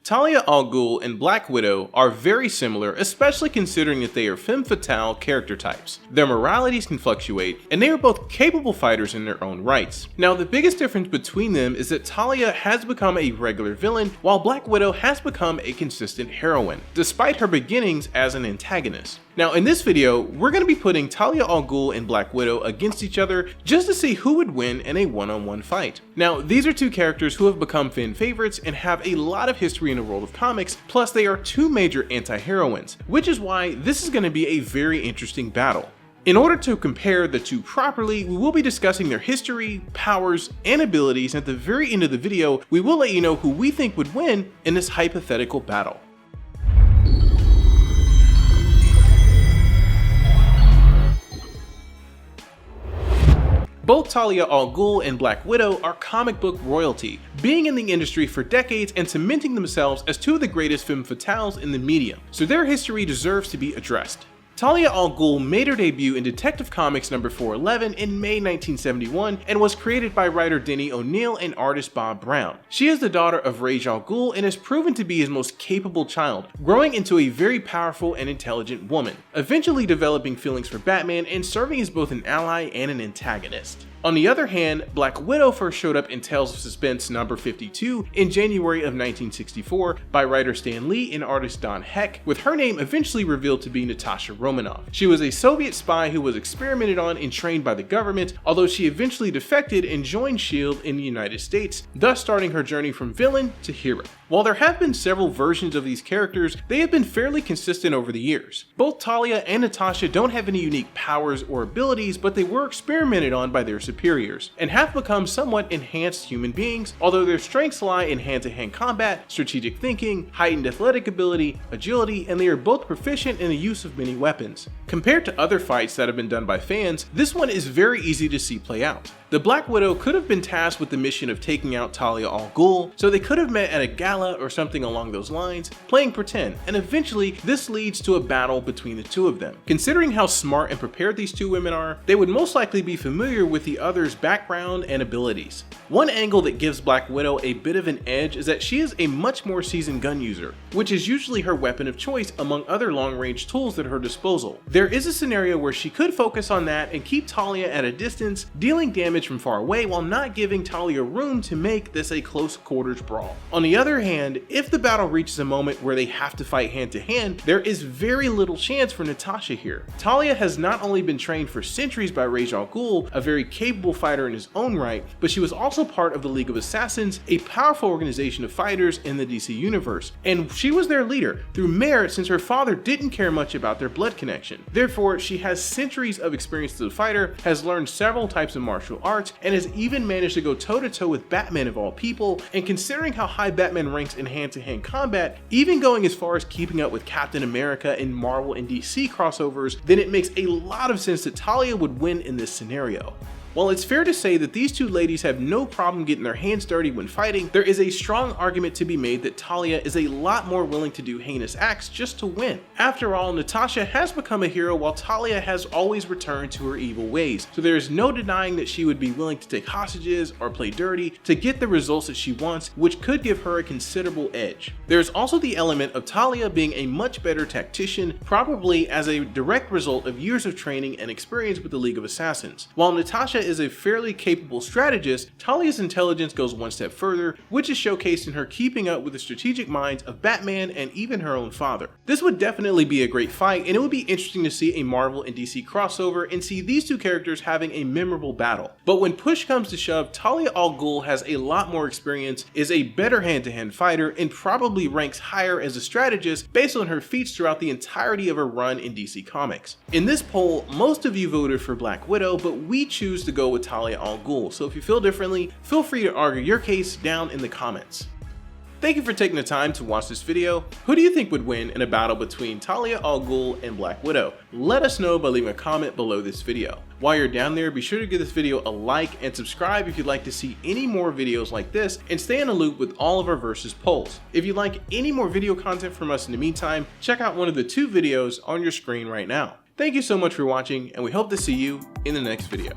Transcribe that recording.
Talia al Ghul and Black Widow are very similar, especially considering that they are femme fatale character types. Their moralities can fluctuate, and they are both capable fighters in their own rights. Now, the biggest difference between them is that Talia has become a regular villain, while Black Widow has become a consistent heroine, despite her beginnings as an antagonist. Now, in this video, we're going to be putting Talia al Ghul and Black Widow against each other just to see who would win in a one-on-one fight. Now, these are two characters who have become fan favorites and have a lot of history in the world of comics, plus they are two major anti-heroines, which is why this is going to be a very interesting battle. In order to compare the two properly, we will be discussing their history, powers, and abilities, and at the very end of the video, we will let you know who we think would win in this hypothetical battle. Both Talia al Ghul and Black Widow are comic book royalty, being in the industry for decades and cementing themselves as two of the greatest femme fatales in the medium, so their history deserves to be addressed. Talia al Ghul made her debut in Detective Comics number 411 in May 1971 and was created by writer Denny O'Neil and artist Bob Brown. She is the daughter of Ra's al Ghul and has proven to be his most capable child, growing into a very powerful and intelligent woman, eventually developing feelings for Batman and serving as both an ally and an antagonist. On the other hand, Black Widow first showed up in Tales of Suspense number 52 in January of 1964 by writer Stan Lee and artist Don Heck, with her name eventually revealed to be Natasha Romanoff. She was a Soviet spy who was experimented on and trained by the government, although she eventually defected and joined S.H.I.E.L.D. in the United States, thus starting her journey from villain to hero. While there have been several versions of these characters, they have been fairly consistent over the years. Both Talia and Natasha don't have any unique powers or abilities, but they were experimented on by their superiors, and have become somewhat enhanced human beings, although their strengths lie in hand-to-hand combat, strategic thinking, heightened athletic ability, agility, and they are both proficient in the use of many weapons. Compared to other fights that have been done by fans, this one is very easy to see play out. The Black Widow could have been tasked with the mission of taking out Talia al Ghul, so they could have met at a gala or something along those lines, playing pretend, and eventually this leads to a battle between the two of them. Considering how smart and prepared these two women are, they would most likely be familiar with the other's background and abilities. One angle that gives Black Widow a bit of an edge is that she is a much more seasoned gun user, which is usually her weapon of choice among other long-range tools at her disposal. There is a scenario where she could focus on that and keep Talia at a distance, dealing damage from far away while not giving Talia room to make this a close quarters brawl. On the other hand, if the battle reaches a moment where they have to fight hand to hand, there is very little chance for Natasha here. Talia has not only been trained for centuries by Ra's al Ghul, a very capable fighter in his own right, but she was also part of the League of Assassins, a powerful organization of fighters in the DC universe, and she was their leader through merit since her father didn't care much about their blood connection. Therefore, she has centuries of experience as a fighter, has learned several types of martial arts, and has even managed to go toe-to-toe with Batman of all people, and considering how high Batman ranks in hand-to-hand combat, even going as far as keeping up with Captain America in Marvel and DC crossovers, then it makes a lot of sense that Talia would win in this scenario. While it's fair to say that these two ladies have no problem getting their hands dirty when fighting, there is a strong argument to be made that Talia is a lot more willing to do heinous acts just to win. After all, Natasha has become a hero while Talia has always returned to her evil ways, so there is no denying that she would be willing to take hostages or play dirty to get the results that she wants, which could give her a considerable edge. There's also the element of Talia being a much better tactician, probably as a direct result of years of training and experience with the League of Assassins. While Natasha is a fairly capable strategist, Talia's intelligence goes one step further, which is showcased in her keeping up with the strategic minds of Batman and even her own father. This would definitely be a great fight, and it would be interesting to see a Marvel and DC crossover and see these two characters having a memorable battle. But when push comes to shove, Talia al Ghul has a lot more experience, is a better hand-to-hand fighter, and probably ranks higher as a strategist based on her feats throughout the entirety of her run in DC Comics. In this poll, most of you voted for Black Widow, but we choose to go with Talia al Ghul, so if you feel differently, feel free to argue your case down in the comments. Thank you for taking the time to watch this video. Who do you think would win in a battle between Talia al Ghul and Black Widow? Let us know by leaving a comment below this video. While you're down there, be sure to give this video a like and subscribe if you'd like to see any more videos like this, and stay in the loop with all of our versus polls. If you'd like any more video content from us in the meantime, check out one of the 2 videos on your screen right now. Thank you so much for watching, and we hope to see you in the next video.